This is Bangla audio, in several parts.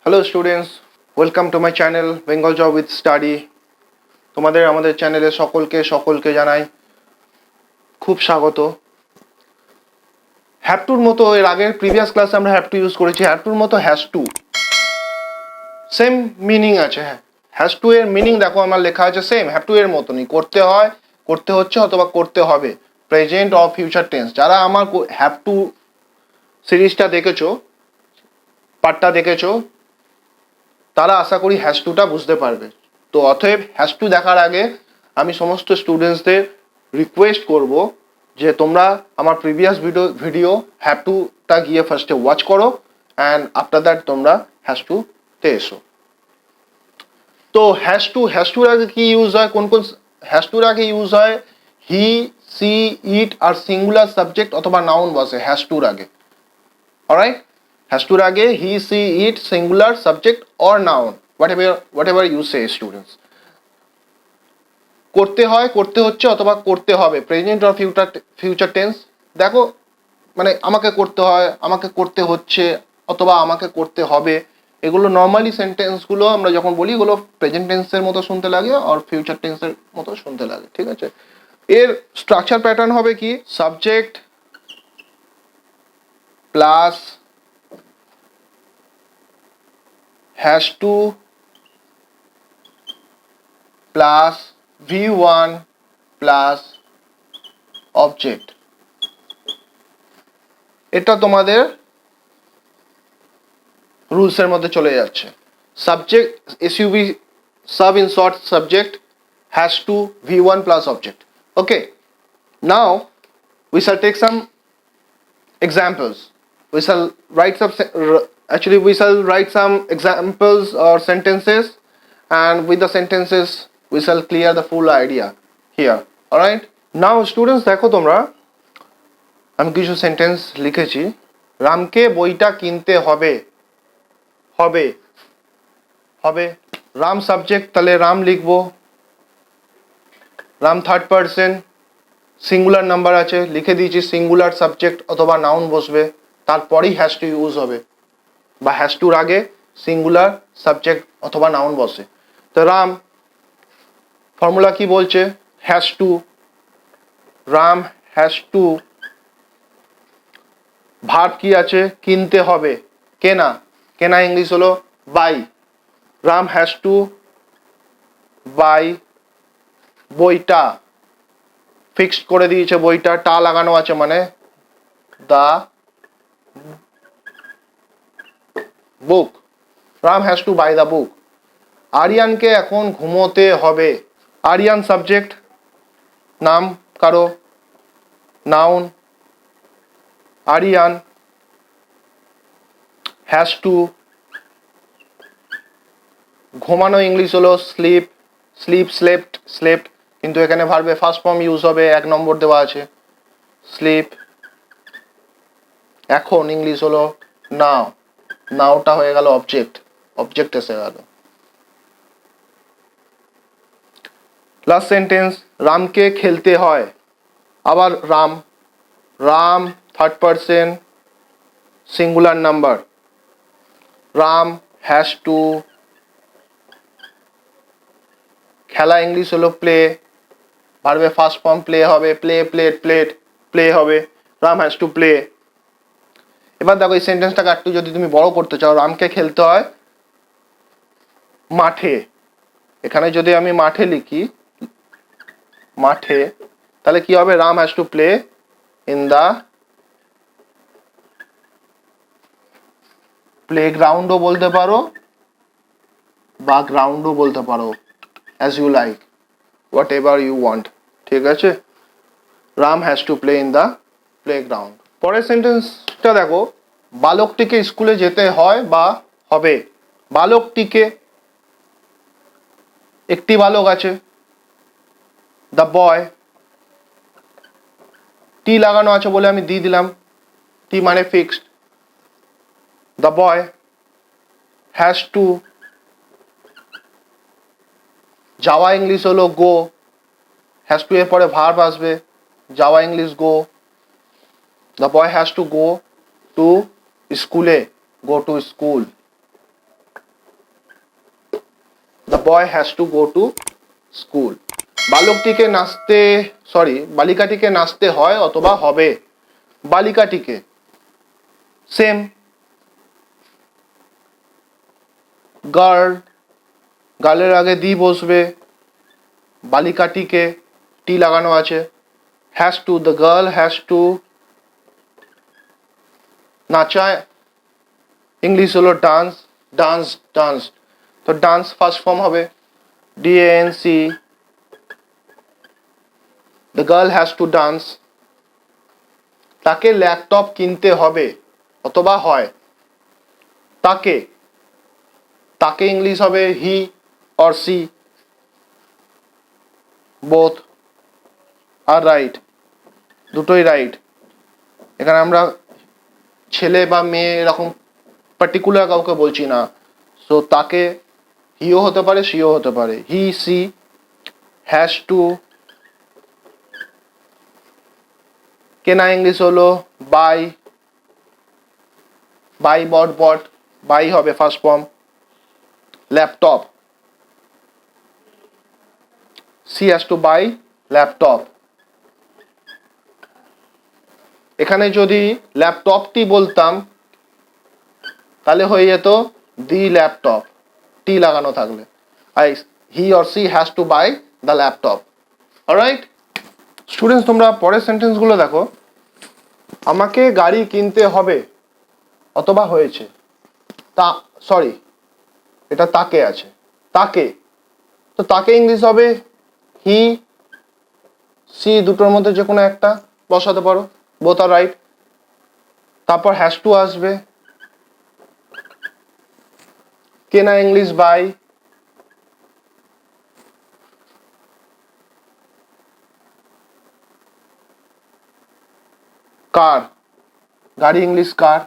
Hello students, welcome to my channel Bengal job with study. তোমাদের আমাদের চ্যানেলে সকলকে জানাই খুব স্বাগত। হ্যাভ টুর মতো এর আগের প্রিভিয়াস ক্লাসে আমরা হ্যাভ টু ইউজ করেছি, হ্যাভ টুর মতো হ্যাজ টু সেম মিনিং আছে। হ্যাজ টু এর মিনিং দেখো আমার লেখা আছে সেম হ্যাভ টু এর মতনই, করতে হয়, করতে হচ্ছে অথবা করতে হবে, প্রেজেন্ট অর ফিউচার টেন্স। যারা আমার হ্যাভ টু সিরিজটা দেখেছো, পার্টটা দেখেছো, তারা আশা করি হ্যাজ টুটা বুঝতে পারবে। তো অতএব হ্যাজ টু দেখার আগে আমি সমস্ত স্টুডেন্টসদের রিকোয়েস্ট করব যে তোমরা আমার প্রিভিয়াস ভিডিও হ্যাভ টুটা গিয়ে ফার্স্টে ওয়াচ করো অ্যান্ড আফটার দ্যাট তোমরা হ্যাজ টুতে এসো। তো হ্যাজ টুর আগে কি ইউজ হয়, কোন কোন হ্যাজ টুর আগে ইউজ হয়? হি, সি, ইট আর সিঙ্গুলার সাবজেক্ট অথবা নাউন বসে হ্যাজ টুর আগে। অলরাইট, has to আগে he, she, it, singular, subject or noun, whatever you say students. করতে হয়, করতে হচ্ছে অথবা করতে হবে, প্রেজেন্ট অর ফিউচার টেন্স। দেখো মানে আমাকে করতে হয়, আমাকে করতে হচ্ছে অথবা আমাকে করতে হবে, এগুলো নর্মালি সেন্টেন্সগুলো আমরা যখন বলি এগুলো প্রেজেন্ট টেন্সের মতো শুনতে লাগে আর ফিউচার টেন্সের মতো শুনতে লাগে, ঠিক আছে? এর স্ট্রাকচার প্যাটার্ন হবে কি? Subject plus has to plus v1 plus object। এটা তোমাদের রুলস এর মধ্যে চলে যাচ্ছে। Subject SUV sub in short subject has to v1 plus object। okay, now we shall take some examples. We shall write some examples or sentences, and with the sentences we shall clear the full idea here. All right, now students দেখো তোমরা, আমি কিছু সেন্টেন্স লিখেছি। রামকে বইটা কিনতে হবে, হবে হবে রাম সাবজেক্ট, তাহলে রাম লিখবো। Ram third person, singular number আছে, লিখে দিয়েছি সিঙ্গুলার সাবজেক্ট অথবা নাউন বসবে, তারপরেই হ্যাজ টু ইউজ হবে, বা হ্যাজ টুর আগে সিঙ্গুলার সাবজেক্ট অথবা নাউন বসে। তো রাম ফর্মুলা কি বলছে? Has to, Ram has to. Verb কি আছে? কিনতে হবে, কেনা, কেনা ইংলিশ হলো buy. Ram has to buy বইটা, ফিক্সড করে দিয়েছে বইটা, টা লাগানো আছে মানে the book. Ram has to buy the book. আরিয়ানকে এখন ঘুমোতে হবে। আরিয়ান সাবজেক্ট, নাম কারো, নাউন আরিয়ান, হ্যাজ টু। ঘুমানো ইংলিশ হলো স্লিপ, স্লিপ স্লেপ্ট, স্লেপ্ট, কিন্তু এখানে ভার্বে ফার্স্ট ফর্ম ইউজ হবে, 1 নম্বর দেওয়া আছে স্লিপ। এখন ইংলিশ হলো নাও, নাওটা হয়ে গেল অবজেক্ট, অবজেক্ট এসে গেল। লাস্ট সেন্টেন্স, রামকে খেলতে হয়। আবার Ram, Ram third person singular number, Ram has two. খেলা ইংলিশ হলো প্লে, ভার্বে ফার্স্ট ফর্ম প্লে হবে, প্লে প্লেট প্লেট, প্লে হবে, রাম হ্যাজ টু প্লে। এবার দেখো এই সেন্টেন্সটাকে একটু যদি তুমি বড় করতে চাও, রামকে খেলতে হয় মাঠে। এখানে যদি আমি মাঠে লিখি, মাঠে, তাহলে কি হবে? Ram has to play in the প্লেগ্রাউন্ডও বলতে পারো বা গ্রাউন্ডও বলতে পারো, as you like, whatever you want, ঠিক আছে? Ram has to play in the playground. পরের সেন্টেন্সটা দেখো, বালকটিকে স্কুলে যেতে হয় বা হবে। বালকটিকে, একটি বালক আছে, দ্য বয়, টি লাগানো আছে বলে আমি দিয়ে দিলাম, টি মানে fixed. The boy has to. যাওয়া ইংলিশ হলো গো, হ্যাজ টু এর পরে ভার্ব আসবে, যাওয়া English go. The boy has to go to স্কুলে, go to school. boy has to go to school. বালকটিকে নাচতে বালিকাটিকে নাচতে হয় অথবা হবে, বালিকাটিকে। সেম। গার্ল, গার্লের আগে দি বসবে, বালিকাটিকে টি লাগানো আছে। Has to, the girl has to নাচা, ইংলিশ হলো ডান্স, ডান্স ডান্স। তো ডান্স ফার্স্ট ফর্ম হবে DANC, the girl has to dance. তাকে ল্যাপটপ কিনতে হবে অথবা হয়, তাকে, তাকে ইংলিশ হবে হি অর সি, বোথ আর রাইট, দুটোই রাইট। এখানে আমরা ছেলে বা মেয়ে এরকম পার্টিকুলার কাউকে বলছি না। সো তাকে হিও হতে পারে, সিও হতে পারে। হি সি হ্যাজ টু, কেনা ইংলিশ হলো buy, buy bought bought, buy হবে first form. Laptop, she has to buy laptop. এখানে যদি ল্যাপটপটি বলতাম তাহলে হয়ে যেত দি ল্যাপটপ, টি লাগানো থাকলে। He or she has to buy the laptop. Alright students, তোমরা পরের সেন্টেন্সগুলো দেখো। আমাকে গাড়ি কিনতে হবে অথবা হয়েছে, তা এটা তাকে আছে, তাকে। তো তাকে ইংলিশ হবে হি সি, দুটোর মধ্যে যে কোনো একটা বসাতে পারো, বোথ আর রাইট। তারপর হ্যাজ টু আসবে, কেনা ইংলিশ বাই, কার, গাড়ি ইংলিশ কার।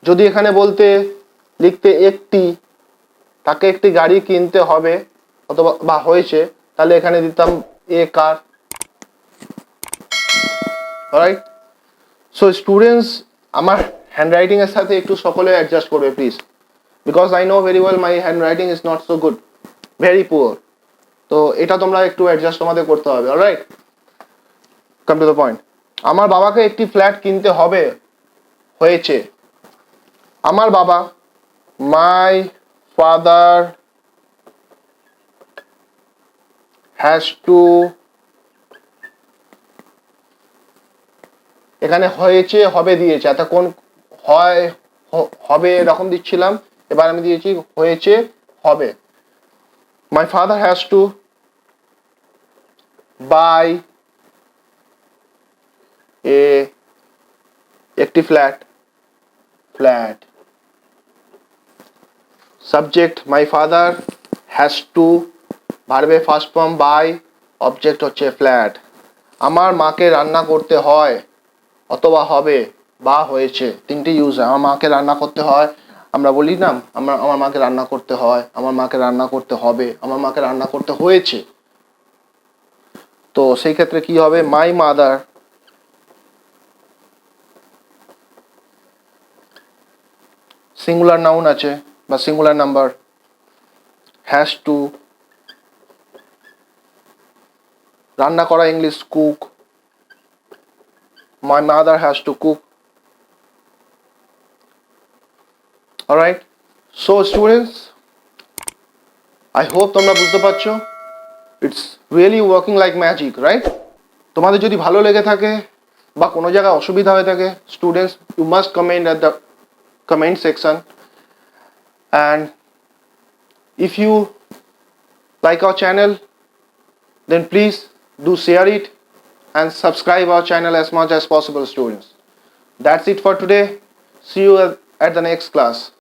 যদি এখানে বলতে লিখতে একটি, তাকে একটি গাড়ি কিনতে হবে অথবা বা হয়েছে, তাহলে এখানে দিতাম a car. Alright, so students, আমার হ্যান্ডরাইটিং এর সাথে একটু সকলে অ্যাডজাস্ট করবে please, because I know very well my handwriting is not so good, very poor. তো এটা তোমরা একটু অ্যাডজাস্ট তোমাদের করতে হবে। Alright, come to the point. আমার বাবাকে একটি ফ্ল্যাট কিনতে হবে হয়েছে। আমার বাবা, মাই ফাদার হ্যাজ টু, এখানে হয়েছে হবে দিয়েছে, এতক্ষণ হয় হবে এরকম দিচ্ছিলাম, এবার আমি দিয়েছি হয়েছে হবে। My father has to buy একটি flat, flat. Subject my father, has to, ভার্বে ফার্স্ট ফর্ম বাই, অবজেক্ট হচ্ছে ফ্ল্যাট। আমার মাকে রান্না করতে হয় অথবা হবে বা হয়েছে, তিনটি ইউজ হয়। আমার মাকে রান্না করতে হয়, আমরা বলি না আমার মাকে রান্না করতে হয়, আমার মাকে রান্না করতে হবে, আমার মাকে রান্না করতে হয়েছে। তো সেই ক্ষেত্রে কি হবে, মাই মাদার সিঙ্গুলার নাউন আছে বা সিঙ্গুলার নাম্বার, হ্যাজ টু, রান্না করা English cook, my mother has to cook. Alright, so students, I hope তোমরা বুঝতে পারছো, it's really working like magic, right? তোমাদের যদি ভালো লেগে থাকে বা কোনো জায়গায় অসুবিধা হয়ে থাকে, students, you must comment at the comment section, and if you like our channel, then please do share it and subscribe our channel as much as possible, students. That's it for today. See you at the next class.